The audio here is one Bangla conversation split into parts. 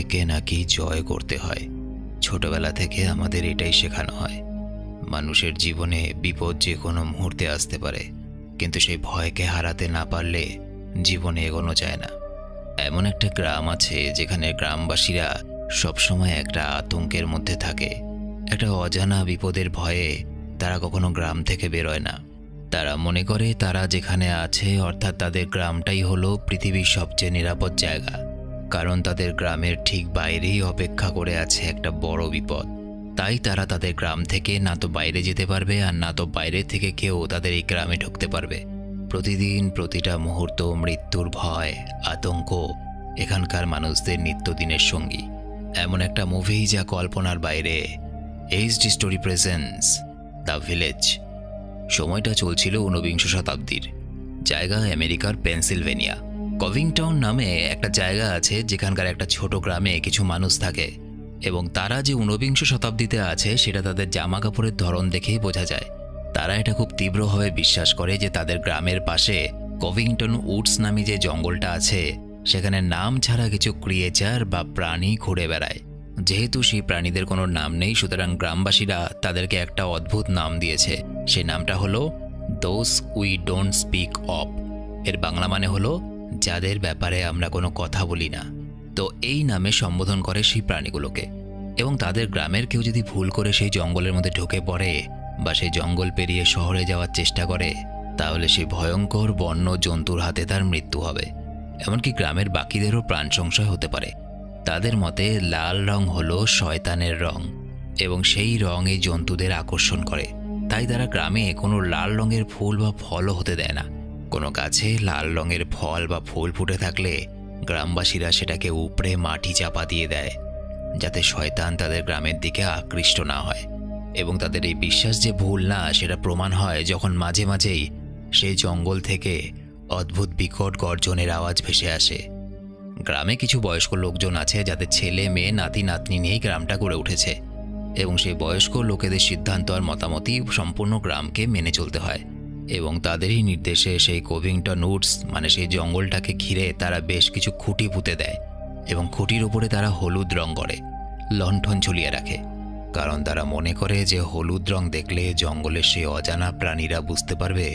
ভয়কে নাকি জয় করতে হয়। ছোটবেলা থেকে আমাদের এটাই শেখানো হয়। মানুষের জীবনে বিপদ যে কোনো মুহূর্তে আসতে পারে, কিন্তু সেই ভয়কে হারাতে না পারলে জীবনে এগোনো যায় না। এমন একটা গ্রাম আছে যেখানে গ্রামবাসীরা সবসময় একটা আতঙ্কের মধ্যে থাকে। একটা অজানা বিপদের ভয়ে তারা কখনো গ্রাম থেকে বেরোয় না। তারা মনে করে তারা যেখানে আছে, অর্থাৎ তাদের গ্রামটাই হলো পৃথিবীর সবচেয়ে নিরাপদ জায়গা, কারণ তাদের গ্রামের ঠিক বাইরেই অপেক্ষা করে আছে একটা বড় বিপদ। তাই তারা তাদের গ্রাম থেকে না তো বাইরে যেতে পারবে, আর না তো বাইরে থেকে কেউ তাদের এই গ্রামে ঢুকতে পারবে। প্রতিদিন প্রতিটা মুহূর্ত মৃত্যুর ভয়, আতঙ্ক এখানকার মানুষদের নিত্যদিনের সঙ্গী। এমন একটা মুভি যা কল্পনার বাইরে। HD story presents the village. সময়টা চলছিল 19বিংশ শতাব্দীর। জায়গা আমেরিকার পেনসিলভেনিয়া। কভিংটাউন নামে একটা জায়গা আছে যেখানকার একটা ছোট গ্রামে কিছু মানুষ থাকে, এবং তারা যে 19বিংশ শতাব্দীতে আছে সেটা তাদের জামা কাপড়ের ধরন দেখেই বোঝা যায়। তারা এটা খুব তীব্রভাবে বিশ্বাস করে যে তাদের গ্রামের পাশে কভিংটন উডস নামে যে জঙ্গলটা আছে সেখানে নাম ছাড়া কিছু ক্রিয়েচার বা প্রাণী ঘুরে বেড়ায়। যেহেতু সেই প্রাণীদের কোনো নাম নেই, সুতরাং গ্রামবাসীরা তাদেরকে একটা অদ্ভুত নাম দিয়েছে। সেই নামটা হলো those we don't speak of. এর বাংলা মানে হলো যাদের ব্যাপারে আমরা কোনো কথা বলি না। তো এই নামে সম্বোধন করে সেই প্রাণীগুলোকে। এবং তাদের গ্রামের কেউ যদি ভুল করে সেই জঙ্গলের মধ্যে ঢুকে পড়ে বা সেই জঙ্গল পেরিয়ে শহরে যাওয়ার চেষ্টা করে, তাহলে সেই ভয়ঙ্কর বন্য জন্তুর হাতে তার মৃত্যু হবে। এমনকি গ্রামের বাকিদেরও প্রাণ সংশয় হতে পারে। তাদের মতে লাল রং হলো শয়তানের রং, এবং সেই রং এই জন্তুদের আকর্ষণ করে। তাই তারা গ্রামে কোনো লাল রঙের ফুল বা ফলও হতে দেয় না। কোনো গাছে লাল রঙের ফল বা ফুল ফুটে থাকলে গ্রামবাসীরা সেটাকে উপড়ে মাটি চাপা দিয়ে দেয়, যাতে শয়তান তাদের গ্রামের দিকে আকৃষ্ট না হয়। এবং তাদের এই বিশ্বাস যে ভুল না, সেটা প্রমাণ হয় যখন মাঝে মাঝেই সেই জঙ্গল থেকে অদ্ভুত বিকট গর্জনের আওয়াজ ভেসে আসে। গ্রামে কিছু বয়স্ক লোকজন আছে যাদের ছেলে মেয়ে নাতি নাতনি নিয়েই গ্রামটা গড়ে উঠেছে, এবং সেই বয়স্ক লোকেদের সিদ্ধান্ত আর মতামতই সম্পূর্ণ গ্রামকে মেনে চলতে হয়। এবং তাদেরই নির্দেশে সেই কভিংটন উডস মানে সেই জঙ্গলটাকে ঘিরে তারা বেশ কিছু খুঁটি পুঁতে দেয়, এবং খুঁটির উপরে তারা হলুদ রং করে লণ্ঠন ঝুলিয়ে রাখে। কারণ তারা মনে করে যে হলুদ রং দেখলে জঙ্গলের সেই অজানা প্রাণীরা বুঝতে পারবে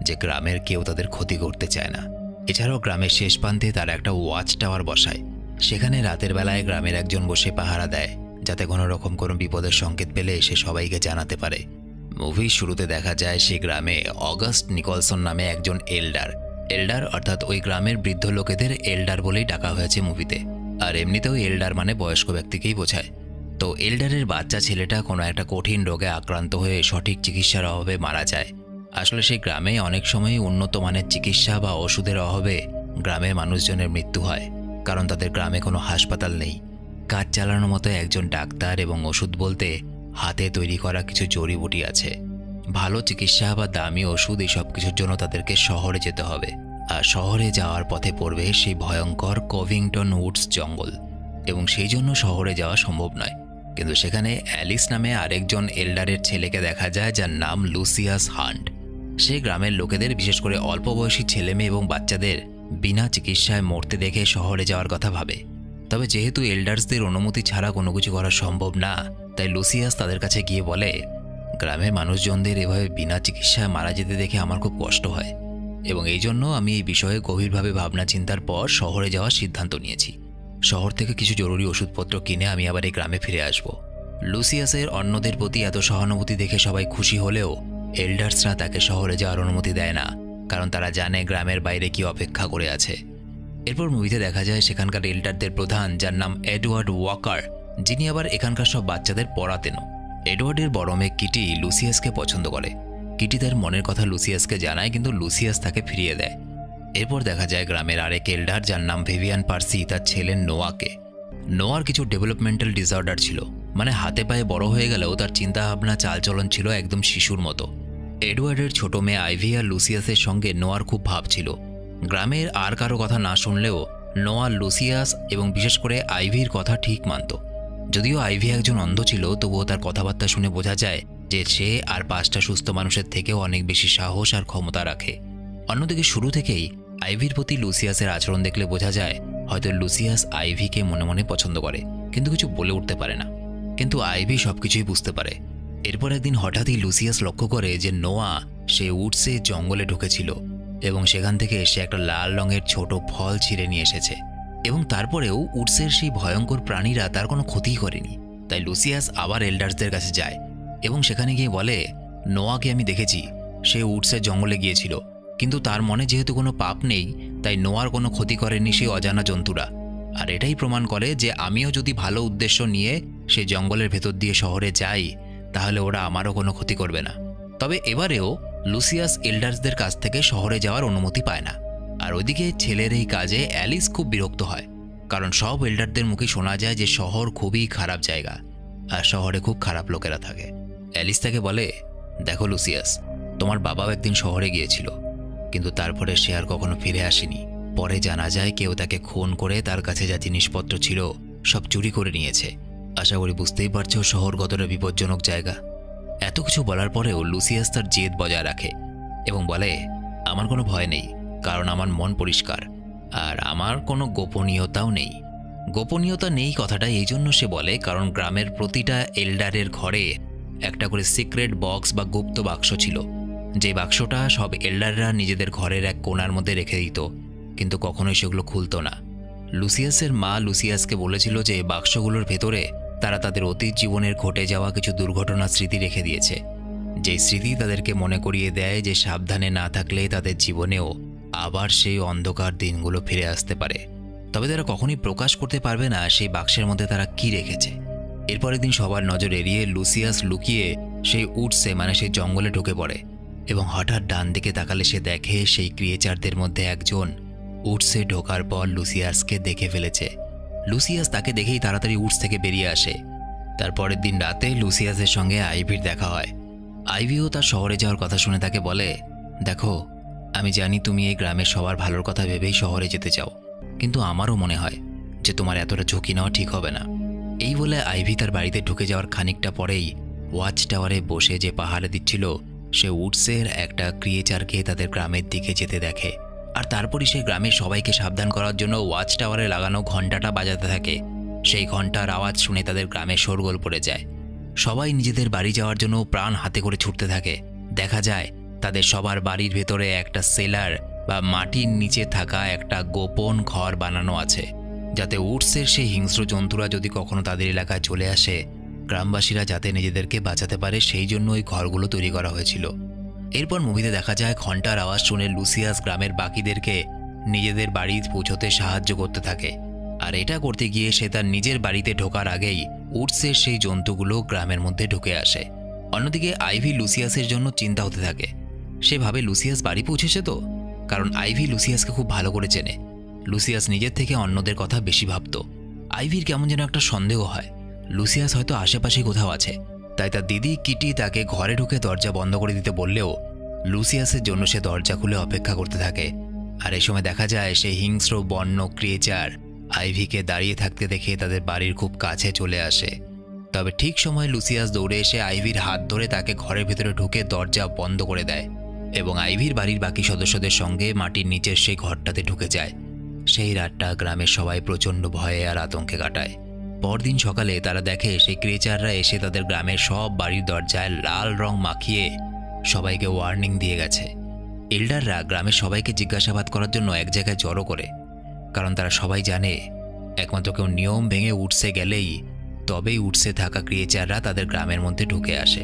যে গ্রামের কেউ তাদের ক্ষতি করতে চায় না। এছাড়াও গ্রামের শেষ প্রান্তে তারা একটা ওয়াচ টাওয়ার বসায়। সেখানে রাতের বেলায় গ্রামের একজন বসে পাহারা দেয়, যাতে কোনো রকম কোনো বিপদের সংকেত পেলে সে সবাইকে জানাতে পারে। মুভির শুরুতে দেখা যায় সেই গ্রামে অগাস্ট নিকলসন নামে একজন এল্ডার অর্থাৎ ওই গ্রামের বৃদ্ধ লোকেদের এল্ডার বলেই ডাকা হয়েছে মুভিতে। আর এমনিতেও এল্ডার মানে বয়স্ক ব্যক্তিকেই বোঝায়। তো এল্ডারের বাচ্চা ছেলেটা কোনো একটা কঠিন রোগে আক্রান্ত হয়ে সঠিক চিকিৎসার অভাবে মারা যায়। আসলে সেই গ্রামে অনেক সময় উন্নত মানের চিকিৎসা বা ওষুধের অভাবে গ্রামের মানুষজনের মৃত্যু হয়, কারণ তাদের গ্রামে কোনো হাসপাতাল নেই। কাজ চালানোর মতো একজন ডাক্তার এবং ওষুধ বলতে হাতে তৈরি করা কিছু জড়িবুটি আছে। ভালো চিকিৎসা বা দামি ওষুধ এই সব কিছুর জন্য তাদেরকে শহরে যেতে হবে। আর শহরে যাওয়ার পথে পড়বে সেই ভয়ঙ্কর কভিংটন উডস জঙ্গল, এবং সেই জন্য শহরে যাওয়া সম্ভব নয়। কিন্তু সেখানে অ্যালিস নামে আরেকজন এল্ডারের ছেলেকে দেখা যায়, যার নাম লুসিয়াস হান্ট। সে গ্রামের লোকেদের, বিশেষ করে অল্প বয়সী ছেলে মেয়ে এবং বাচ্চাদের বিনা চিকিৎসায় মরতে দেখে শহরে যাওয়ার কথা ভাবে। তবে যেহেতু এল্ডার্সদের অনুমতি ছাড়া কোনো কিছু করা সম্ভব না, তাই লুসিয়াস তাদের কাছে গিয়ে বলে, গ্রামের মানুষজনদের এভাবে বিনা চিকিৎসায় মারা যেতে দেখে আমার খুব কষ্ট হয়, এবং এই জন্য আমি এই বিষয়ে গভীরভাবে ভাবনা চিন্তার পর শহরে যাওয়ার সিদ্ধান্ত নিয়েছি। শহর থেকে কিছু জরুরি ওষুধপত্র কিনে আমি আবার এই গ্রামে ফিরে আসব। লুসিয়াসের অন্যদের প্রতি এত সহানুভূতি দেখে সবাই খুশি হলেও এল্ডার্সরা তাকে শহরে যাওয়ার অনুমতি দেয় না, কারণ তারা জানে গ্রামের বাইরে কি অপেক্ষা করে আছে। এরপর মুভিতে দেখা যায় সেখানকার এল্ডারদের প্রধান, যার নাম এডওয়ার্ড ওয়াকার, যিনি আবার এখানকার সব বাচ্চাদের পড়াতেনও। এডওয়ার্ডের বড় মেয়ে কিটি লুসিয়াসকে পছন্দ করে। কিটি তার মনের কথা লুসিয়াসকে জানায়, কিন্তু লুসিয়াস তাকে ফিরিয়ে দেয়। এরপর দেখা যায় গ্রামের আরেক এল্ডার, যার নাম ভিভিয়ান পার্সি, তার ছেলে নোয়াকে। নোয়ার কিছু ডেভেলপমেন্টাল ডিসঅর্ডার ছিল, মানে হাতে পায়ে বড় হয়ে গেলেও তার চিন্তাভাবনা চালচলন ছিল একদম শিশুর মতো। এডওয়ার্ডের ছোট মেয়ে আইভি আর লুসিয়াসের সঙ্গে নোয়ার খুব ভাব ছিল। গ্রামের আর কারো কথা না শুনলেও নোয়া লুসিয়াস এবং বিশেষ করে আইভির কথা ঠিক মানত। যদিও আইভি একজন অন্ধ ছিল, তবুও তার কথাবার্তা শুনে বোঝা যায় যে সে আর 5টা সুস্থ মানুষের থেকেও অনেক বেশি সাহস আর ক্ষমতা রাখে। অন্যদিকে শুরু থেকেই আইভির প্রতি লুসিয়াসের আচরণ দেখলে বোঝা যায় হয়তো লুসিয়াস আইভিকে মনে মনে পছন্দ করে, কিন্তু কিছু বলে উঠতে পারে না। কিন্তু আইভি সবকিছুই বুঝতে পারে। এরপর একদিন হঠাৎই লুসিয়াস লক্ষ্য করে যে নোয়া সে উডসে জঙ্গলে ঢুকেছিল এবং সেখান থেকে সে একটা লাল রঙের ছোট ফল ছিঁড়ে নিয়ে এসেছে, এবং তারপরেও উডসের সেই ভয়ঙ্কর প্রাণীরা তার কোনো ক্ষতি করেনি। তাই লুসিয়াস আবার এল্ডার্সদের কাছে যায় এবং সেখানে গিয়ে বলে, নোয়াকে আমি দেখেছি, সে উডসের জঙ্গলে গিয়েছিল, কিন্তু তার মনে যেহেতু কোনো পাপ নেই তাই নোয়ার কোনো ক্ষতি করেনি সেই অজানা জন্তুরা। আর এটাই প্রমাণ করে যে আমিও যদি ভালো উদ্দেশ্য নিয়ে সেই জঙ্গলের ভেতর দিয়ে শহরে যাই তাহলে ওরা আমারও কোনো ক্ষতি করবে না। তবে এবারেও লুসিয়াস এল্ডার্সদের কাছ থেকে শহরে যাওয়ার অনুমতি পায় না। আর ওইদিকে ছেলের এই কাজে অ্যালিস খুব বিরক্ত হয়, কারণ সব এল্ডারদের মুখে শোনা যায় যে শহর খুবই খারাপ জায়গা আর শহরে খুব খারাপ লোকেরা থাকে। অ্যালিস তাকে বলে, দেখো লুসিয়াস, তোমার বাবাও একদিন শহরে গিয়েছিল, কিন্তু তারপরে সে আর কখনো ফিরে আসেনি। পরে জানা যায় কেউ তাকে খুন করে তার কাছে যা জিনিসপত্র ছিল সব চুরি করে নিয়েছে। আশা করি বুঝতেই পারছো শহর কতটা বিপজ্জনক জায়গা। এত কিছু বলার পরেও লুসিয়াস তার জেদ বজায় রাখে এবং বলে, আমার কোনো ভয় নেই, কারণ আমার মন পরিষ্কার আর আমার কোনো গোপনীয়তাও নেই। গোপনীয়তা নেই কথাটা এই জন্য সে বলে কারণ গ্রামের প্রতিটা এল্ডারের ঘরে একটা করে সিক্রেট বক্স বা গুপ্ত বাক্স ছিল, যে বাক্সটা সব এল্ডাররা নিজেদের ঘরের এক কোণার মধ্যে রেখে দিত, কিন্তু কখনোই সেগুলো খুলতো না। লুসিয়াসের মা লুসিয়াসকে বলেছিল যে বাক্সগুলোর ভেতরে তারা তাদের অতীত জীবনের ঘটে যাওয়া কিছু দুর্ঘটনার স্মৃতি রেখে দিয়েছে, যেই স্মৃতি তাদেরকে মনে করিয়ে দেয় যে সাবধানে না থাকলে তাদের জীবনেও আবার সেই অন্ধকার দিনগুলো ফিরে আসতে পারে। তবে তারা কখনোই প্রকাশ করতে পারবে না সেই বাক্সের মধ্যে তারা কি রেখেছে। এরপরের দিন সবার নজর এড়িয়ে লুসিয়াস লুকিয়ে সেই উডসে মানে সেই জঙ্গলে ঢুকে পড়ে এবং হঠাৎ ডান দিকে তাকালে সে দেখে সেই ক্রিয়েচারদের মধ্যে একজন উডসে ঢোকার পর লুসিয়াসকে দেখে ফেলেছে। লুসিয়াস তাকে দেখেই তাড়াতাড়ি উডস থেকে বেরিয়ে আসে। তারপরের দিন রাতে লুসিয়াসের সঙ্গে আইভির দেখা হয়। আইভিও তার শহরে যাওয়ার কথা শুনে তাকে বলে, দেখো, আমি জানি তুমি এই গ্রামের সবার ভালোর কথা ভেবেই শহরে যেতে চাও, কিন্তু আমারও মনে হয় যে তোমার এতটা ঝুঁকি নেওয়া ঠিক হবে না। এই বলে আইভি তার বাড়িতে ঢুকে যাওয়ার খানিকটা পরেই ওয়াচ টাওয়ারে বসে যে পাহারা দিচ্ছিল সে উডসের একটা ক্রিয়েচারকে তাদের গ্রামের দিকে যেতে দেখে। আর তারপরই সে গ্রামের সবাইকে সাবধান করার জন্য ওয়াচ টাওয়ারে লাগানো ঘণ্টাটা বাজাতে থাকে। সেই ঘণ্টার আওয়াজ শুনে তাদের গ্রামে শোরগোল পড়ে যায়। সবাই নিজেদের বাড়ি যাওয়ার জন্য প্রাণ হাতে করে ছুটতে থাকে। দেখা যায় তাদের সবার বাড়ির ভেতরে একটা সেলার বা মাটির নিচে থাকা একটা গোপন ঘর বানানো আছে, যাতে উডসের সেই হিংস্র জন্তুরা যদি কখনো তাদের এলাকায় চলে আসে গ্রামবাসীরা যাতে নিজেদেরকে বাঁচাতে পারে সেই জন্য ওই ঘরগুলো তৈরি করা হয়েছিল। এরপর মুভিতে দেখা যায় ঘণ্টার আওয়াজ শুনে লুসিয়াস গ্রামের বাকিদেরকে নিজেদের বাড়ি পৌঁছতে সাহায্য করতে থাকে। আর এটা করতে গিয়ে সে তার নিজের বাড়িতে ঢোকার আগেই উডসের সেই জন্তুগুলো গ্রামের মধ্যে ঢুকে আসে। অন্যদিকে আইভি লুসিয়াসের জন্য চিন্তা হতে থাকে। সে ভাবে লুসিয়াস বাড়ি পৌঁছেছে তো, কারণ আইভি লুসিয়াসকে খুব ভালো করে চেনে। লুসিয়াস নিজের থেকে অন্যদের কথা বেশি ভাবত। আইভির কেমন যেন একটা সন্দেহ হয় লুসিয়াস হয়তো আশেপাশে কোথাও আছে। তাই তার দিদি কিটি তাকে ঘরে ঢুকে দরজা বন্ধ করে দিতে বললেও লুসিয়াসের জন্য সে দরজা খুলে অপেক্ষা করতে থাকে। আর এই সময় দেখা যায় সেই হিংস্র বন্য ক্রিয়েচার আইভিকে দাঁড়িয়ে থাকতে দেখে তাদের বাড়ির খুব কাছে চলে আসে। তবে ঠিক সময় লুসিয়াস দৌড়ে এসে আইভির হাত ধরে তাকে ঘরের ভেতরে ঢুকে দরজা বন্ধ করে দেয় এবং আইভির বাড়ির বাকি সদস্যদের সঙ্গে মাটির নিচের সেই ঘরটাতে ঢুকে যায়। সেই রাতটা গ্রামের সবাই প্রচণ্ড ভয়ে আর আতঙ্কে কাটায়। পরদিন সকালে তারা দেখে সেই ক্রিয়েচাররা এসে তাদের গ্রামের সব বাড়ির দরজায় লাল রং মাখিয়ে সবাইকে ওয়ার্নিং দিয়ে গেছে। এল্ডাররা গ্রামের সবাইকে জিজ্ঞাসাবাদ করার জন্য এক জায়গায় জড়ো করে, কারণ তারা সবাই জানে একমাত্র কেউ নিয়ম ভেঙে উডসে গেলেই তবেই উডসে থাকা ক্রিয়েচাররা তাদের গ্রামের মধ্যে ঢুকে আসে।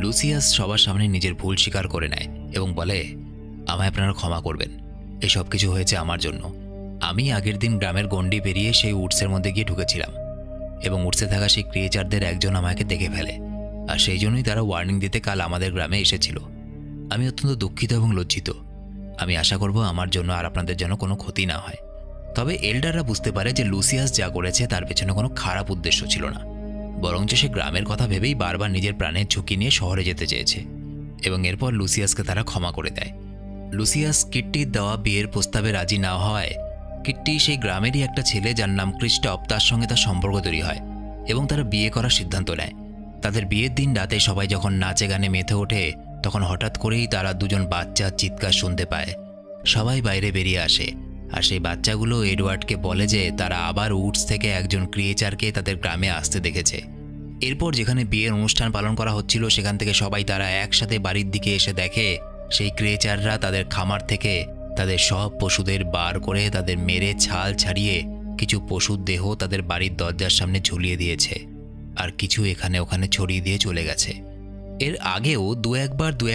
লুসিয়াস সবার সামনে নিজের ভুল স্বীকার করে নেয় এবং বলে, আমায় আপনারা ক্ষমা করবেন, এসব কিছু হয়েছে আমার জন্য। আমি আগের দিন গ্রামের গণ্ডি পেরিয়ে সেই উডসের মধ্যে গিয়ে ঢুকেছিলাম এবং উডসে থাকা সেই ক্রিয়েচারদের একজন আমাকে দেখে ফেলে, আর সেই জন্যই তারা ওয়ার্নিং দিতে কাল আমাদের গ্রামে এসেছিল। আমি অত্যন্ত দুঃখিত এবং লজ্জিত। আমি আশা করব আমার জন্য আর আপনাদের যেন কোনো ক্ষতি না হয়। তবে এল্ডাররা বুঝতে পারে যে লুসিয়াস যা করেছে তার পেছনে কোনো খারাপ উদ্দেশ্য ছিল না, বরঞ্চ সে গ্রামের কথা ভেবেই বারবার নিজের প্রাণের ঝুঁকি নিয়ে শহরে যেতে চেয়েছে এবং এরপর লুসিয়াসকে তারা ক্ষমা করে দেয়। লুসিয়াস কিট্টির দেওয়া বিয়ের প্রস্তাবে রাজি না হওয়ায় কিট্টি সেই গ্রামেরই একটা ছেলে যার নাম ক্রিস্টফ, তার সঙ্গে তার সম্পর্ক তৈরি হয় এবং তারা বিয়ে করার সিদ্ধান্ত নেয়। তাদের বিয়ের দিন রাতে সবাই যখন নাচে গানে মেতে ওঠে তখন হঠাৎ করেই তারা দুজন বাচ্চার চিৎকার শুনতে পায় সবাই বাইরে বেরিয়ে আসে, আর সেই বাচ্চাগুলো এডওয়ার্ডকে বলে যে তারা আবার উডস থেকে একজন ক্রিয়েচারকে তাদের গ্রামে আসতে দেখেছে। এরপর যেখানে বিয়ের অনুষ্ঠান পালন করা হচ্ছিল সেখান থেকে সবাই তারা একসাথে বাড়ির দিকে এসে দেখে সেই ক্রিয়েচাররা তাদের খামার থেকে তাদের সব পশুদের বার করে তাদের মেরে ছাল ছাড়িয়ে কিছু পশুর দেহ তাদের বাড়ির দরজার সামনে ঝুলিয়ে দিয়েছে, আর কিছু এখানে ওখানে ছড়িয়ে দিয়ে চলে গেছে। এর আগেও দু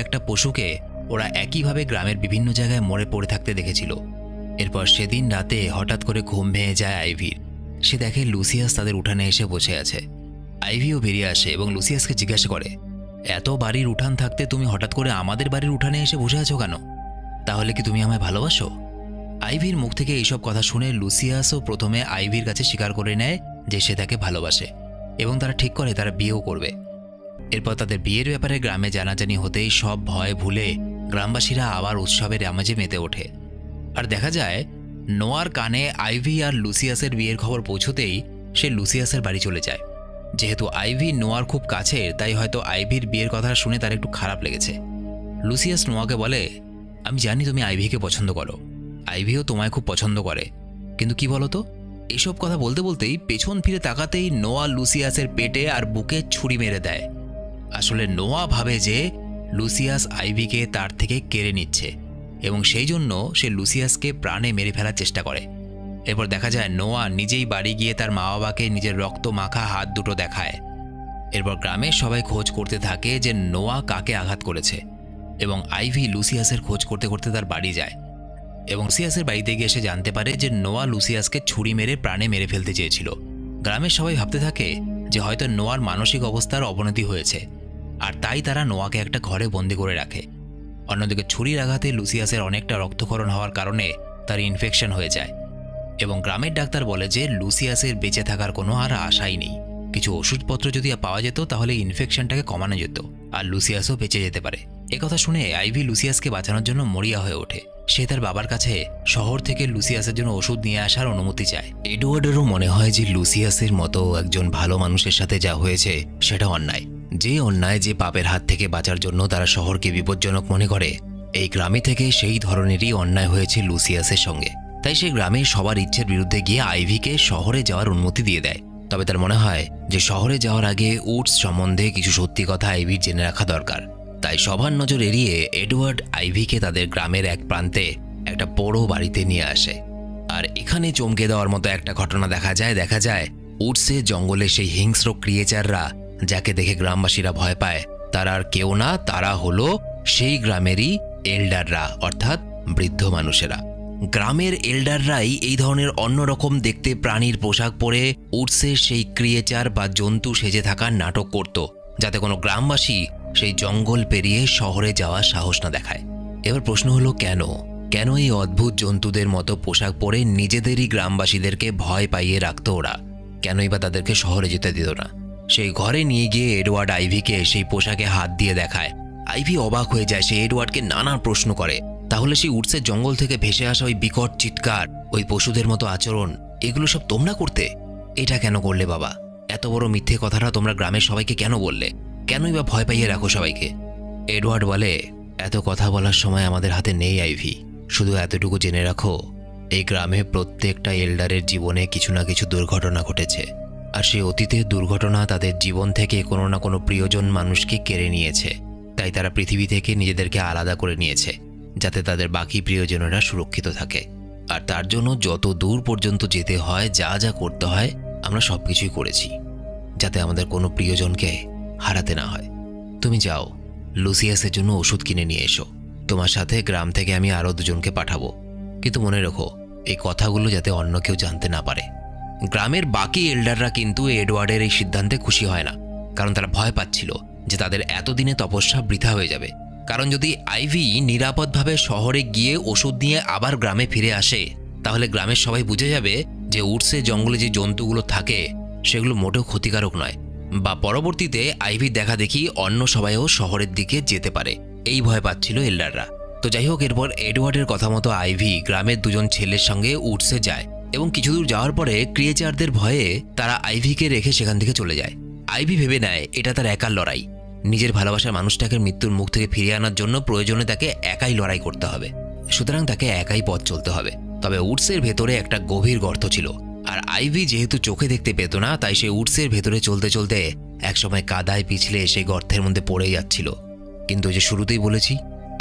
একটা পশুকে ওরা একইভাবে গ্রামের বিভিন্ন জায়গায় মরে পড়ে থাকতে দেখেছিল। এরপর সেদিন রাতে হঠাৎ করে ঘুম ভেঙে যায় আইভির। সে দেখে লুসিয়াস তাদের উঠানে এসে বসে আছে। আইভিও বেরিয়ে আসে এবং লুসিয়াসকে জিজ্ঞাসা করে, এত বাড়ির উঠান থাকতে তুমি হঠাৎ করে আমাদের বাড়ির উঠানে এসে বসে আছো কেন? তাহলে কি তুমি আমায় ভালোবাসো? আইভির মুখ থেকে এইসব কথা শুনে লুসিয়াসও প্রথমে আইভির কাছে স্বীকার করে নেয় যে সে তাকে ভালোবাসে, এবং তারা ঠিক করে তারা বিয়েও করবে। এরপর তাদের বিয়ের ব্যাপারে গ্রামে জানাজানি হতেই সব ভয় ভুলে গ্রামবাসীরা আবার উৎসবের আমেজে মেতে ওঠে। আর দেখা যায় নোয়ার কানে আইভি আর লুসিয়াসের বিয়ের খবর পৌঁছতেই সে লুসিয়াসের বাড়ি চলে যায়। যেহেতু আইভি নোয়ার খুব কাছের, তাই হয়তো আইভির বিয়ের কথা শুনে তার একটু খারাপ লেগেছে। লুসিয়াস নোয়াকে বলে, আমি জানি তুমি আইভিকে পছন্দ করো, আইভিও তোমায় খুব পছন্দ করে, কিন্তু কি বলো তো, এইসব কথা বলতে বলতেই পেছন ফিরে তাকাতেই নোয়া লুসিয়াসের পেটে আর বুকে ছুরি মেরে দেয়। আসলে নোয়া ভাবে যে লুসিয়াস আইভিকে তার থেকে কেড়ে নিচ্ছে, এবং সেই জন্য সে লুসিয়াসকে প্রাণে মেরে ফেলার চেষ্টা করে। এরপর দেখা যায় নোয়া নিজেই বাড়ি গিয়ে তার মা বাবাকে নিজের রক্ত মাখা হাত দুটো দেখায়। এরপর গ্রামের সবাই খোঁজ করতে থাকে যে নোয়া কাকে আঘাত করেছে, এবং আইভি লুসিয়াসের খোঁজ করতে করতে তার বাড়ি যায়, এবং লুসিয়াসের বাড়িতে গিয়ে এসে জানতে পারে যে নোয়া লুসিয়াসকে ছুরি মেরে প্রাণে মেরে ফেলতে চেয়েছিল। গ্রামের সবাই ভাবতে থাকে যে হয়তো নোয়ার মানসিক অবস্থার অবনতি হয়েছে, আর তাই তারা নোয়াকে একটা ঘরে বন্দি করে রাখে। অন্যদিকে ছুরির আঘাতে লুসিয়াসের অনেকটা রক্তক্ষরণ হওয়ার কারণে তার ইনফেকশন হয়ে যায়, এবং গ্রামের ডাক্তার বলে যে লুসিয়াসের বেঁচে থাকার কোনো আর আশাই নেই। কিছু ওষুধপত্র যদি পাওয়া যেত তাহলে ইনফেকশনটাকে কমানো যেত, আর লুসিয়াসও বেঁচে যেতে পারে। একথা শুনে আইভি লুসিয়াসকে বাঁচানোর জন্য মরিয়া হয়ে ওঠে। সে তার বাবার কাছে শহর থেকে লুসিয়াসের জন্য ওষুধ নিয়ে আসার অনুমতি চায়। এডওয়ার্ডেরও মনে হয় যে লুসিয়াসের মতো একজন ভালো মানুষের সাথে যা হয়েছে সেটা অন্যায়। যে অন্যায়, যে পাপের হাত থেকে বাঁচার জন্য তারা শহরকে বিপজ্জনক মনে করে, এই গ্রামে থেকে সেই ধরনেরই অন্যায় হয়েছে লুসিয়াসের সঙ্গে। তাই সে গ্রামে সবার ইচ্ছের বিরুদ্ধে গিয়ে আইভিকে শহরে যাওয়ার অনুমতি দিয়ে দেয়। তবে তার মনে হয় যে শহরে যাওয়ার আগে উডস সম্বন্ধে কিছু সত্যি কথা আইভির জেনে রাখা দরকার। তাই সবার নজর এড়িয়ে এডওয়ার্ড আইভিকে তাদের গ্রামের এক প্রান্তে একটা বড় বাড়িতে নিয়ে আসে। আর এখানে চমকে দেওয়ার মতো একটা ঘটনা দেখা যায় উডসের জঙ্গলে সেই হিংস্র ক্রিয়েচাররা যাকে দেখে গ্রামবাসীরা ভয় পায়, তারা আর কেউ না, তারা হলো সেই গ্রামেরই এল্ডাররা, অর্থাৎ বৃদ্ধ মানুষেরা। গ্রামের এল্ডাররাই এই ধরনের অন্যরকম দেখতে প্রাণীর পোশাক পরে উডসের সেই ক্রিয়েচার বা জন্তু সেজে থাকার নাটক করত, যাতে কোনো গ্রামবাসী সেই জঙ্গল পেরিয়ে শহরে যাওয়ার সাহস না দেখায়। এবার প্রশ্ন হলো, কেন এই অদ্ভুত জন্তুদের মতো পোশাক পরে নিজেদেরই গ্রামবাসীদেরকে ভয় পাইয়ে রাখতো ওরা? কেনই বা তাদেরকে শহরে যেতে দিত না? সেই ঘরে নিয়ে গিয়ে এডওয়ার্ড আইভিকে সেই পোশাকে হাত দিয়ে দেখায়। আইভি অবাক হয়ে যায়। সে এডওয়ার্ডকে নানা প্রশ্ন করে, তাহলে সেই উডসের জঙ্গল থেকে ভেসে আসা ওই বিকট চিৎকার, ওই পশুদের মতো আচরণ, এগুলো সব তোমরা করতে? এটা কেন করলে বাবা? এত বড় মিথ্যে কথাটা তোমরা গ্রামের সবাইকে কেন বললে? কেনই বা ভয় পাইয়ে রাখো সবাইকে? এডওয়ার্ড বলে, এত কথা বলার সময় আমাদের হাতে নেই আইভি, শুধু এতটুকু জেনে রাখো, এই গ্রামে প্রত্যেকটা এল্ডারের জীবনে কিছু না কিছু দুর্ঘটনা ঘটেছে, আর সেই অতীতের দুর্ঘটনা তাদের জীবন থেকে কোনো না কোনো প্রিয়জন মানুষকে কেড়ে নিয়েছে। তাই তারা পৃথিবী থেকে নিজেদেরকে আলাদা করে নিয়েছে, যাতে তাদের বাকি প্রিয়জনেরা সুরক্ষিত থাকে। আর তার জন্য যত দূর পর্যন্ত যেতে হয়, যা যা করতে হয়, আমরা সব কিছুই করেছি, যাতে আমাদের কোনো প্রিয়জনকে হারাতে না হয়। তুমি যাও, লুসিয়াসের জন্য ওষুধ কিনে নিয়ে এসো। তোমার সাথে গ্রাম থেকে আমি আরও দুজনকে পাঠাবো, কিন্তু মনে রেখো এই কথাগুলো যাতে অন্য কেউ জানতে না পারে। গ্রামের বাকি এল্ডাররা কিন্তু এডওয়ার্ডের এই সিদ্ধান্তে খুশি হয় না, কারণ তারা ভয় পাচ্ছিল যে তাদের এতদিনে তপস্যা বৃথা হয়ে যাবে। কারণ যদি আইভি নিরাপদভাবে শহরে গিয়ে ওষুধ নিয়ে আবার গ্রামে ফিরে আসে, তাহলে গ্রামের সবাই বুঝে যাবে যে উডসের জঙ্গলে যে জন্তুগুলো থাকে সেগুলো মোটেও ক্ষতিকারক নয়, বা পরবর্তীতে আইভি দেখা দেখি অন্য সবাইও শহরের দিকে যেতে পারে। এই ভয় পাচ্ছিল এল্ডাররা। তো যাই হোক, এরপর এডওয়ার্ডের কথা মতো আইভি গ্রামের দুজন ছেলের সঙ্গে উডসে যায়, এবং কিছু দূর যাওয়ার পরে ক্রিয়েচারদের ভয়ে তারা আইভিকে রেখে সেখান থেকে চলে যায়। আইভি ভেবে নেয় এটা তার একার লড়াই। নিজের ভালোবাসার মানুষটাকে মৃত্যুর মুখ থেকে ফিরিয়ে আনার জন্য প্রয়োজনে তাকে একাই লড়াই করতে হবে। সুতরাং তাকে একাই পথ চলতে হবে। তবে উডসের ভেতরে একটা গভীর গর্ত ছিল, আর আইভি যেহেতু চোখে দেখতে পেত না, তাই সে উডসের ভেতরে চলতে চলতে একসময় কাদায় পিছলে সেই গর্তের মধ্যে পড়ে যাচ্ছিল। কিন্তু যে শুরুতেই বলেছি,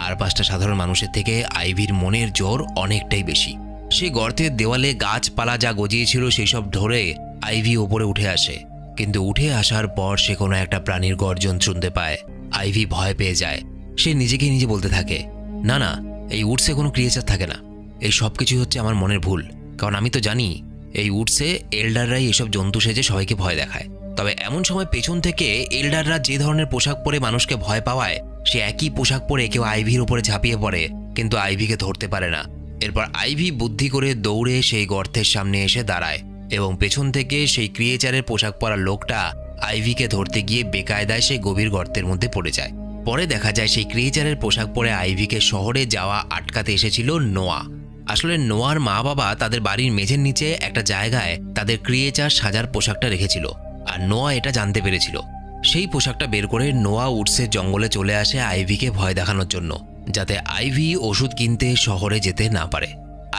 আর 5টা সাধারণ মানুষের থেকে আইভির মনের জোর অনেকটাই বেশি। সে গর্তের দেওয়ালে গাছপালা যা গজিয়েছিল সেই সব ধরে আইভি ওপরে উঠে আসে, কিন্তু উঠে আসার পর সে কোনো একটা প্রাণীর গর্জন শুনতে পায়। আইভি ভয় পেয়ে যায়। সে নিজেকে নিজে বলতে থাকে, না না, এই উডসে কোনো ক্রিয়েচার থাকে না, এই সব কিছুই হচ্ছে আমার মনের ভুল। কারণ আমি তো জানি এই উডসে এল্ডাররাই এসব জন্তু সেজে সবাইকে ভয় দেখায়। তবে এমন সময় পেছন থেকে এল্ডাররা যে ধরনের পোশাক পরে মানুষকে ভয় পাওয়ায়, সে একই পোশাক পরে কেউ আইভির উপরে ঝাঁপিয়ে পড়ে, কিন্তু আইভিকে ধরতে পারে না। এরপর আইভি বুদ্ধি করে দৌড়ে সেই গর্তের সামনে এসে দাঁড়ায় এবং পেছন থেকে সেই ক্রিয়েচারের পোশাক পরা লোকটা আইভিকে ধরতে গিয়ে বেকায়দায় সেই গভীর গর্তের মধ্যে পড়ে যায়। পরে দেখা যায় সেই ক্রিয়েচারের পোশাক পরে আইভিকে শহরে যাওয়া আটকাতে এসেছিল নোয়া। আসলে নোয়ার মা বাবা তাদের বাড়ির মেঝের নিচে একটা জায়গায় তাদের ক্রিয়েচার সাজার পোশাকটা রেখেছিল, আর নোয়া এটা জানতে পেরেছিল। সেই পোশাকটা বের করে নোয়া উডসের জঙ্গলে চলে আসে আইভিকে ভয় দেখানোর জন্য, যাতে আইভি ওষুধ কিনতে শহরে যেতে না পারে।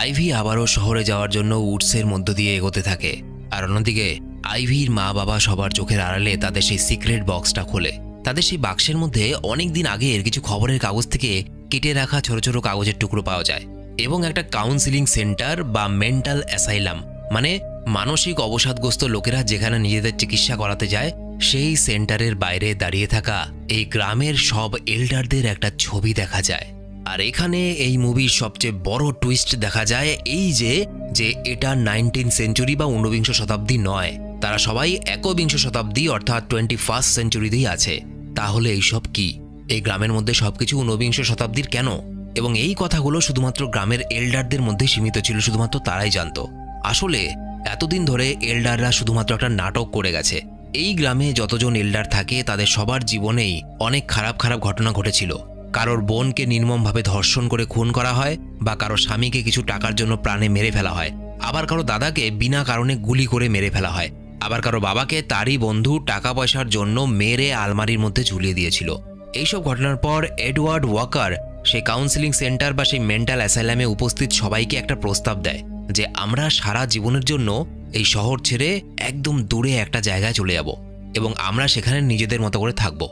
আইভি আবারও শহরে যাওয়ার জন্য উডসের মধ্য দিয়ে এগোতে থাকে, আর অন্যদিকে আইভির মা বাবা সবার চোখের আড়ালে তাদের সেই সিক্রেট বক্সটা খোলে। তাদের সেই বাক্সের মধ্যে অনেক দিন আগের কিছু খবরের কাগজ থেকে কেটে রাখা ছোট ছোট কাগজের টুকরো পাওয়া যায়, এবং একটা কাউন্সিলিং সেন্টার বা মেন্টাল অ্যাসাইলাম, মানে মানসিক অবসাদগ্রস্ত লোকেরা যেখানে নিজেদের চিকিৎসা করাতে যায়, সেই সেন্টারের বাইরে দাঁড়িয়ে থাকা এই গ্রামের সব এল্ডারদের একটা ছবি দেখা যায়। আর এখানে এই মুভির সবচেয়ে বড় টুইস্ট দেখা যায় এই যে এটা 19th সেঞ্চুরি বা 19বিংশ শতাব্দী নয়, তারা সবাই একবিংশ শতাব্দী অর্থাৎ 21st সেঞ্চুরিতেই আছে। তাহলে এইসব কি? এই গ্রামের মধ্যে সবকিছু 19বিংশ শতাব্দীর কেন? এবং এই কথাগুলো শুধুমাত্র গ্রামের এল্ডারদের মধ্যে সীমিত ছিল, শুধুমাত্র তারাই জানতো। আসলে এতদিন ধরে এল্ডাররা শুধুমাত্র একটা নাটক করে গেছে। এই গ্রামে যতজন এল্ডার থাকে তাদের সবার জীবনেই অনেক খারাপ খারাপ ঘটনা ঘটেছিল। কারোর বোনকে নির্মমভাবে ধর্ষণ করে খুন করা হয়, বা কারো স্বামীকে কিছু টাকার জন্য প্রাণে মেরে ফেলা হয়, আবার কারো দাদাকে বিনা কারণে গুলি করে মেরে ফেলা হয়, আবার কারো বাবাকে তারই বন্ধু টাকা পয়সার জন্য মেরে আলমারির মধ্যে ঝুলিয়ে দিয়েছিল। এইসব ঘটনার পর এডওয়ার্ড ওয়াকার সেই কাউন্সিলিং সেন্টার বা সেই মেন্টাল অ্যাসাইলামে উপস্থিত সবাইকে একটা প্রস্তাব দেয় যে আমরা সারা জীবনের জন্য এই শহর ছেড়ে একদম দূরে একটা জায়গায় চলে যাব এবং আমরা সেখানে নিজেদের মতো করে থাকব।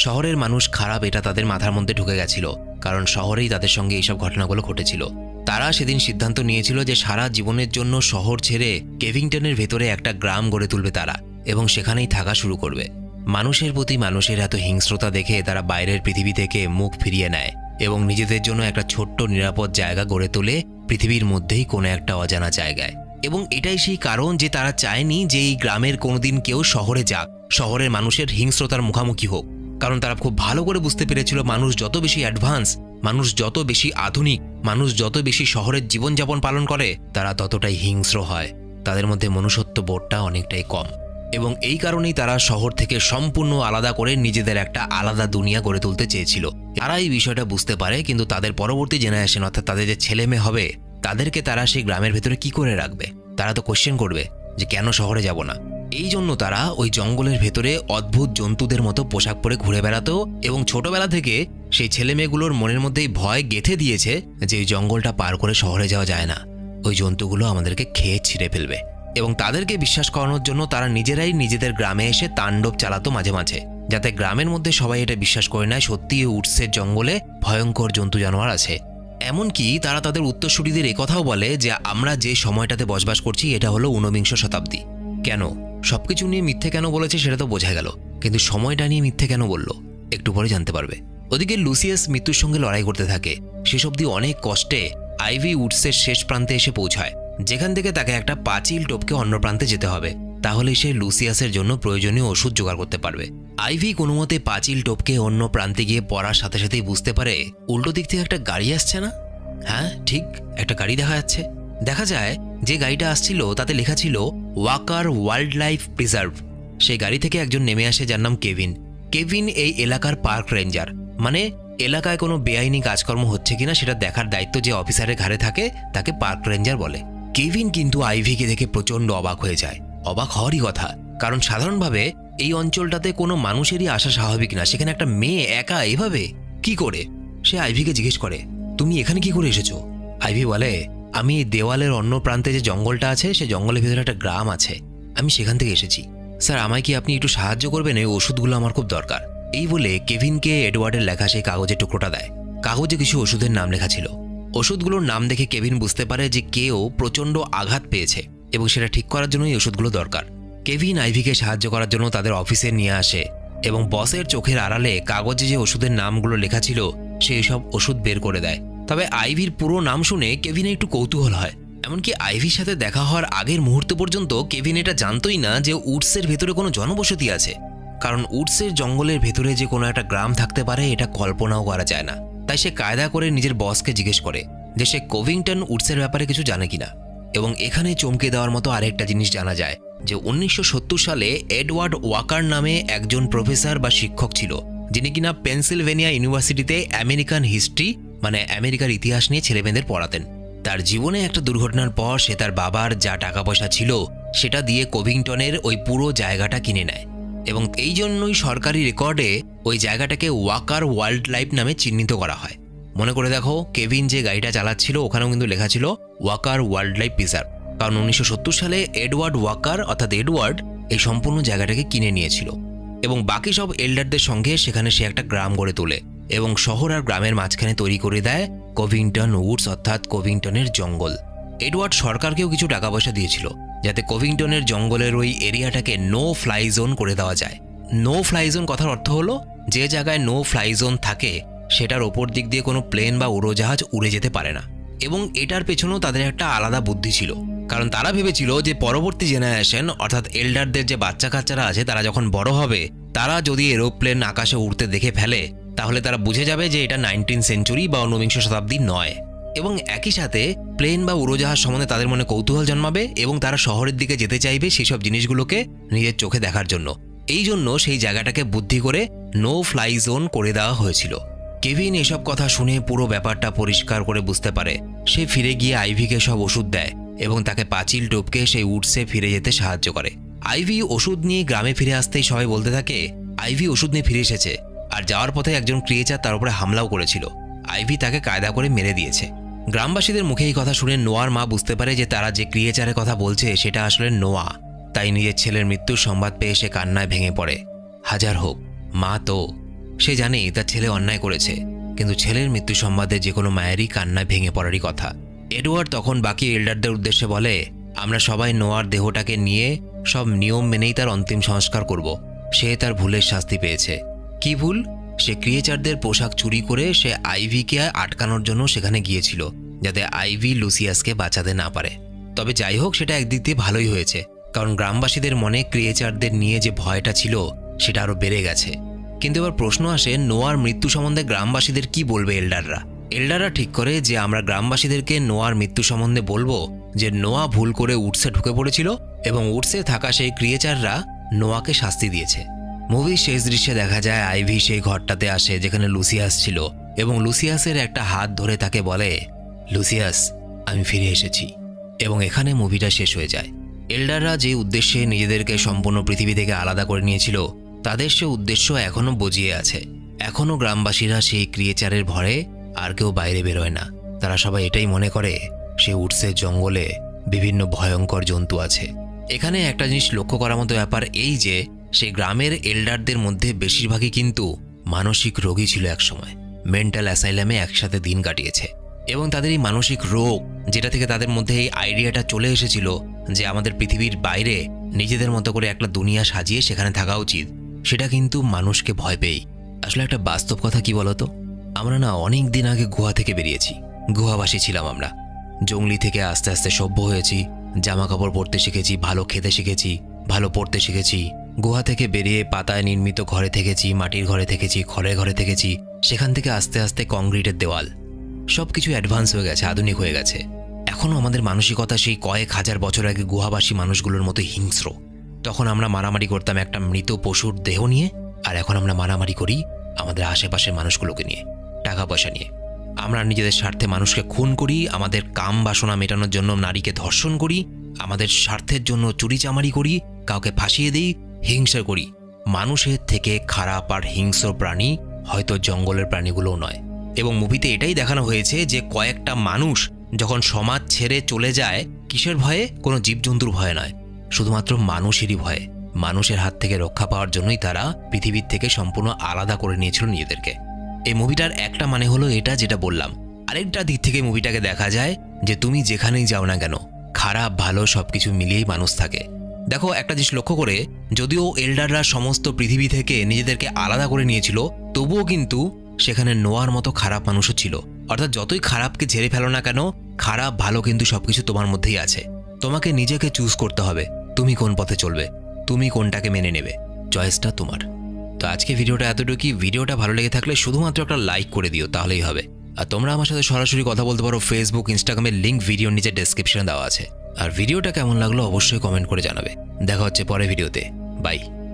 শহরের মানুষ খারাপ এটা তাদের মাথার মধ্যে ঢুকে গেছিল, কারণ শহরেই তাদের সঙ্গে এইসব ঘটনাগুলো ঘটেছিল। তারা সেদিন সিদ্ধান্ত নিয়েছিল যে সারা জীবনের জন্য শহর ছেড়ে কেভিংটনের ভেতরে একটা গ্রাম গড়ে তুলবে তারা, এবং সেখানেই থাকা শুরু করবে। মানুষের প্রতি মানুষের এত হিংস্রতা দেখে তারা বাইরের পৃথিবী থেকে মুখ ফিরিয়ে নেয় এবং নিজেদের জন্য একটা ছোট্ট নিরাপদ জায়গা গড়ে তোলে পৃথিবীর মধ্যেই কোনো একটা অজানা জায়গায়। এবং এটাই সেই কারণ যে তারা চায়নি যে এই গ্রামের কোনোদিন কেউ শহরে যাক, শহরের মানুষের হিংস্রতার মুখোমুখি হোক। কারণ তারা খুব ভালো করে বুঝতে পেরেছিল মানুষ যত বেশি অ্যাডভান্স, মানুষ যত বেশি আধুনিক, মানুষ যত বেশি শহরের জীবনযাপন পালন করে, তারা ততটাই হিংস্র হয়, তাদের মধ্যে মনুষ্যত্ব বোধটা অনেকটাই কম। এবং এই কারণেই তারা শহর থেকে সম্পূর্ণ আলাদা করে নিজেদের একটা আলাদা দুনিয়া গড়ে তুলতে চেয়েছিল। তারা এই বিষয়টা বুঝতে পারে, কিন্তু তাদের পরবর্তী জেনারেশন অর্থাৎ তাদের যে ছেলে মেয়ে হবে তাদেরকে তারা সেই গ্রামের ভেতরে কি করে রাখবে? তারা তো কোশ্চেন করবে যে কেন শহরে যাব না। এই জন্য তারা ওই জঙ্গলের ভেতরে অদ্ভুত জন্তুদের মতো পোশাক পরে ঘুরে বেড়াতো, এবং ছোটবেলা থেকে সেই ছেলে মেয়েগুলোর মনের মধ্যেই ভয় গেঁথে দিয়েছে যে এই জঙ্গলটা পার করে শহরে যাওয়া যায় না, ওই জন্তুগুলো আমাদেরকে খেয়ে ছিঁড়ে ফেলবে। এবং তাদেরকে বিশ্বাস করানোর জন্য তারা নিজেরাই নিজেদের গ্রামে এসে তাণ্ডব চালাতো মাঝে মাঝে, যাতে গ্রামের মধ্যে সবাই এটা বিশ্বাস করে নেয় সত্যি উডসের জঙ্গলে ভয়ঙ্কর জন্তু জানোয়ার আছে। এমনকি তারা তাদের উত্তরসূরিদের একথাও বলে যে আমরা যে সময়টাতে বসবাস করছি এটা হলো 19বিংশ শতাব্দী। কেন সবকিছু নিয়ে মিথ্যে কেন বলেছে সেটা তো বোঝা গেল, কিন্তু সময়টা নিয়ে মিথ্যে কেন বলল একটু পরে জানতে পারবে। ওদিকে লুসিয়াস মৃত্যুর সঙ্গে লড়াই করতে থাকে। শেষ অবধি অনেক কষ্টে আইভি উডসের শেষ প্রান্তে এসে পৌঁছায়, যেখান থেকে তাকে একটা পাঁচিল টপকে অন্য প্রান্তে যেতে হবে, তাহলে সে লুসিয়াসের জন্য প্রয়োজনীয় ওষুধ জোগাড় করতে পারবে। আইভি কোনো মতে পাঁচিল টপকে অন্য প্রান্তে গিয়ে পড়ার সাথে সাথেই বুঝতে পারে উল্টো দিক থেকে একটা গাড়ি আসছে না। হ্যাঁ ঠিক, একটা গাড়ি দেখা যাচ্ছে। দেখা যায় যে গাড়িটা আসছিল তাতে লেখা ছিল ওয়াকার ওয়াইল্ড লাইফ প্রিজার্ভ। সেই গাড়ি থেকে একজন নেমে আসে যার নাম কেভিন। কেভিন এই এলাকার পার্ক রেঞ্জার, মানে এলাকায় কোনো বেআইনি কাজকর্ম হচ্ছে কিনা সেটা দেখার দায়িত্ব যে অফিসারের ঘাড়ে থাকে তাকে পার্ক রেঞ্জার বলে। কেভিন কিন্তু আইভিকে দেখে প্রচণ্ড অবাক হয়ে যায়। অবাক হওয়ারই কথা, কারণ সাধারণভাবে এই অঞ্চলটাতে কোনো মানুষেরই আসা স্বাভাবিক না, সেখানে একটা মেয়ে একা এভাবে কি করে? সে আইভিকে জিজ্ঞেস করে তুমি এখানে কি করে এসেছো? আইভি বলে, আমি দেওয়ালের অন্য প্রান্তে যে জঙ্গলটা আছে সে জঙ্গলের ভিতরে একটা গ্রাম আছে, আমি সেখান থেকে এসেছি। স্যার আমায় কি আপনি একটু সাহায্য করবেন? এই ওষুধগুলো আমার খুব দরকার। এই বলে কেভিনকে এডওয়ার্ডের লেখা সেই কাগজের টুকরোটা দেয়। কাগজে কিছু ওষুধের নাম লেখা ছিল। ওষুধগুলোর নাম দেখে কেভিন বুঝতে পারে যে কেউ প্রচণ্ড আঘাত পেয়েছে এবং সেটা ঠিক করার জন্য এই ওষুধগুলো দরকার। কেভিন আইভিকে সাহায্য করার জন্য তাদের অফিসে নিয়ে আসে এবং বসের চোখের আড়ালে কাগজে যে ওষুধের নামগুলো লেখা ছিল সেই সব ওষুধ বের করে দেয়। তবে আইভির পুরো নাম শুনে কেভিনের একটু কৌতূহল হয়। এমনকি আইভির সাথে দেখা হওয়ার আগের মুহূর্ত পর্যন্ত কেভিন এটা জানতই না যে উডসের ভেতরে কোনো জনবসতি আছে, কারণ উডসের জঙ্গলের ভেতরে যে কোনো একটা গ্রাম থাকতে পারে এটা কল্পনাও করা যায় না। তাই সে কায়দা করে নিজের বসকে জিজ্ঞেস করে যে সে কোভিংটন উডসের ব্যাপারে কিছু জানে কিনা। এবং এখানে চমকে দেওয়ার মতো আরেকটা জিনিস জানা যায় যে 1970 সালে এডওয়ার্ড ওয়াকার নামে একজন প্রফেসর বা শিক্ষক ছিল, যিনি কিনা পেনসিলভেনিয়া ইউনিভার্সিটিতে আমেরিকান হিস্ট্রি মানে আমেরিকার ইতিহাস নিয়ে ছেলেমেয়েদের পড়াতেন। তার জীবনে একটা দুর্ঘটনার পর সে তার বাবার যা টাকা পয়সা ছিল সেটা দিয়ে কোভিংটনের ওই পুরো জায়গাটা কিনে নেয় এবং এই জন্যই সরকারি রেকর্ডে ওই জায়গাটাকে ওয়াকার ওয়াইল্ড লাইফ নামে চিহ্নিত করা হয়। মনে করে দেখো, কেভিন যে গাড়িটা চালাচ্ছিল ওখানেও কিন্তু লেখা ছিল ওয়াকার ওয়াইল্ড লাইফ প্রিজার্ভ, কারণ 1970 সালে এডওয়ার্ড ওয়াকার অর্থাৎ এডওয়ার্ড এই সম্পূর্ণ জায়গাটাকে কিনে নিয়েছিল এবং বাকি সব এল্ডারদের সঙ্গে সেখানে সে একটা গ্রাম গড়ে তোলে এবং শহর আর গ্রামের মাঝখানে তৈরি করে দেয় কোভিংটন উডস অর্থাৎ কোভিংটনের জঙ্গল। এডওয়ার্ড সরকারকেও কিছু টাকা পয়সা দিয়েছিল যাতে কোভিংটনের জঙ্গলের ওই এরিয়াটাকে নো ফ্লাই জোন করে দেওয়া যায়। নো ফ্লাই জোন কথার অর্থ হলো যে জায়গায় নো ফ্লাই জোন থাকে সেটার ওপর দিক দিয়ে কোনো প্লেন বা উড়োজাহাজ উড়ে যেতে পারে না। এবং এটার পেছনেও তাদের একটা আলাদা বুদ্ধি ছিল, কারণ তারা ভেবেছিল যে পরবর্তী জেনারেশন অর্থাৎ এল্ডারদের যে বাচ্চা কাচ্চারা আছে তারা যখন বড় হবে তারা যদি এরোপ্লেন আকাশে উড়তে দেখে ফেলে তাহলে তারা বুঝে যাবে যে এটা 19th সেঞ্চুরি বা 19বিংশ শতাব্দী নয়, এবং একই সাথে প্লেন বা উড়োজাহাজ সম্বন্ধে তাদের মনে কৌতূহল জন্মাবে এবং তারা শহরের দিকে যেতে চাইবে সেই সব জিনিসগুলোকে নিজের চোখে দেখার জন্য। এই জন্য সেই জায়গাটাকে বুদ্ধি করে নো ফ্লাই জোন করে দেওয়া হয়েছিল। কেভিন এসব কথা শুনে পুরো ব্যাপারটা পরিষ্কার করে বুঝতে পারে। সে ফিরে গিয়ে আইভিকে সব ওষুধ দেয় এবং তাকে পাঁচিল টপকে সেই উডসে ফিরে যেতে সাহায্য করে। আইভি ওষুধ নিয়ে গ্রামে ফিরে আসতেই সবাই বলতে থাকে আইভি ওষুধ নিয়ে ফিরে এসেছে, আর যাওয়ার পথে একজন ক্রিয়েচার তার উপরে হামলাও করেছিল। আইভি তাকে কায়দা করে মেরে দিয়েছে। গ্রামবাসীদের মুখে এই কথা শুনে নোয়ার মা বুঝতে পারে যে তারা যে ক্রিয়েচারের কথা বলছে সেটা আসলে নোয়া। তাই নিজের ছেলের মৃত্যুর সংবাদ পেয়ে সে কান্নায় ভেঙে পড়ে। হাজার হোক মা তো, সে জানে তার ছেলে অন্যায় করেছে, কিন্তু ছেলের মৃত্যু সংবাদে যে কোনো মায়েরই কান্নায় ভেঙে পড়ারই কথা। এডওয়ার্ড তখন বাকি এল্ডারদের উদ্দেশ্যে বলে, আমরা সবাই নোয়ার দেহটাকে নিয়ে সব নিয়ম মেনেই তার অন্তিম সংস্কার করব। সে তার ভুলের শাস্তি পেয়েছে। কি ভুল? সে ক্রিয়েচারদের পোশাক চুরি করে সে আইভিকে আটকানোর জন্য সেখানে গিয়েছিল যাতে আইভি লুসিয়াসকে বাঁচাতে না পারে। তবে যাই হোক, সেটা একদিক দিয়ে ভালোই হয়েছে, কারণ গ্রামবাসীদের মনে ক্রিয়েচারদের নিয়ে যে ভয়টা ছিল সেটা আরও বেড়ে গেছে। কিন্তু এবার প্রশ্ন আসে, নোয়ার মৃত্যু সম্বন্ধে গ্রামবাসীদের কি বলবে এল্ডাররা? এল্ডাররা ঠিক করে যে আমরা গ্রামবাসীদেরকে নোয়ার মৃত্যু সম্বন্ধে বলবো যে নোয়া ভুল করে উডসে ঢুকে পড়েছিল এবং উডসে থাকা সেই ক্রিয়েচাররা নোয়াকে শাস্তি দিয়েছে। মুভির শেষ দৃশ্যে দেখা যায় আইভি সেই ঘরটাতে আসে যেখানে লুসিয়াস ছিল এবং লুসিয়াসের একটা হাত ধরে তাকে বলে, লুসিয়াস আমি ফিরে এসেছি। এবং এখানে মুভিটা শেষ হয়ে যায়। এল্ডাররা যে উদ্দেশ্যে নিজেদেরকে সম্পূর্ণ পৃথিবী থেকে আলাদা করে নিয়েছিল তাদের সে উদ্দেশ্য এখনও বজিয়ে আছে। এখনও গ্রামবাসীরা সেই ক্রিয়েচারের ভয়ে আর কেউ বাইরে বেরোয় না। তারা সবাই এটাই মনে করে সে উডসের জঙ্গলে বিভিন্ন ভয়ঙ্কর জন্তু আছে। এখানে একটা জিনিস লক্ষ্য করার মতো ব্যাপার এই যে সেই গ্রামের এল্ডারদের মধ্যে বেশিরভাগই কিন্তু মানসিক রোগী ছিল একসময়, মেন্টাল অ্যাসাইলামে একসাথে দিন কাটিয়েছে এবং তাদের এই মানসিক রোগ যেটা থেকে তাদের মধ্যে এই আইডিয়াটা চলে এসেছিল যে আমাদের পৃথিবীর বাইরে নিজেদের মতো করে একটা দুনিয়া সাজিয়ে সেখানে থাকা উচিত, সেটা কিন্তু মানুষকে ভয় পেয়েই। আসলে একটা বাস্তব কথা কি বলতো, আমরা না অনেক দিন আগে গুহা থেকে বেরিয়েছি, গুহাবাসী ছিলাম আমরা। জঙ্গলি থেকে আস্তে আস্তে সভ্য হয়েছি, জামা কাপড় পরতে শিখেছি, ভালো খেতে শিখেছি, ভালো পড়তে শিখেছি। গুহা থেকে বেরিয়ে পাতায় নির্মিত ঘরে থেকেছি, মাটির ঘরে থেকেছি, খড়ের ঘরে থেকেছি। সেখান থেকে আস্তে আস্তে কংক্রিটের দেওয়াল, সব কিছু অ্যাডভান্স হয়ে গেছে, আধুনিক হয়ে গেছে। এখনও আমাদের মানসিকতা সেই কয়েক হাজার বছর আগে গুহাবাসী মানুষগুলোর মতো হিংস্র। তখন আমরা মারামারি করতাম একটা মৃত পশুর দেহ নিয়ে, আর এখন আমরা মারামারি করি আমাদের আশেপাশের মানুষগুলোকে নিয়ে, টাকা পয়সা নিয়ে। আমরা নিজেদের স্বার্থে মানুষকে খুন করি, আমাদের কাম বাসনা মেটানোর জন্য নারীকে ধর্ষণ করি, আমাদের স্বার্থের জন্য চুরিচামারি করি, কাউকে ফাঁসিয়ে দিই, হিংসা করি। মানুষের থেকে খারাপ আর হিংস্র প্রাণী হয়তো জঙ্গলের প্রাণীগুলোও নয়। এবং মুভিতে এটাই দেখানো হয়েছে যে কয়েকটা মানুষ যখন সমাজ ছেড়ে চলে যায় কিসের ভয়ে? কোনো জীবজন্তুর ভয়ে নয়, শুধুমাত্র মানুষেরই ভয়ে। মানুষের হাত থেকে রক্ষা পাওয়ার জন্যই তারা পৃথিবীর থেকে সম্পূর্ণ আলাদা করে নিয়েছিল নিজেদেরকে। এই মুভিটার একটা মানে হলো এটা, যেটা বললাম। আরেকটা দিক থেকে মুভিটাকে দেখা যায় যে তুমি যেখানেই যাও না কেন, খারাপ ভালো সবকিছু মিলিয়েই মানুষ থাকে। দেখো, একটা জিনিস লক্ষ্য করে, যদিও এল্ডাররা সমস্ত পৃথিবী থেকে নিজেদেরকে আলাদা করে নিয়েছিল, তবুও কিন্তু সেখানে নোয়ার মতো খারাপ মানুষও ছিল। অর্থাৎ যতই খারাপকে ঝেড়ে ফেলো না কেন, খারাপ ভালো কিন্তু সবকিছু তোমার মধ্যেই আছে। তোমাকে নিজেকে চুজ করতে হবে, তুমি কোন পথে চলবে, তুমি কোনটাকে মেনে নেবে, চয়েসটা তোমার। তো আজকে ভিডিওটা এতটুকুই। ভিডিওটা ভালো লেগে থাকলে শুধুমাত্র একটা লাইক করে দিও, তাহলেই হবে। আর তোমরা আমার সাথে সরাসরি কথা বলতে পারো ফেসবুক, ইনস্টাগ্রামের লিঙ্ক ভিডিওর নিচে ডেসক্রিপশনে দেওয়া আছে। আর ভিডিওটা কেমন লাগলো অবশ্যই কমেন্ট করে জানাবে। দেখা হচ্ছে পরের ভিডিওতে। বাই।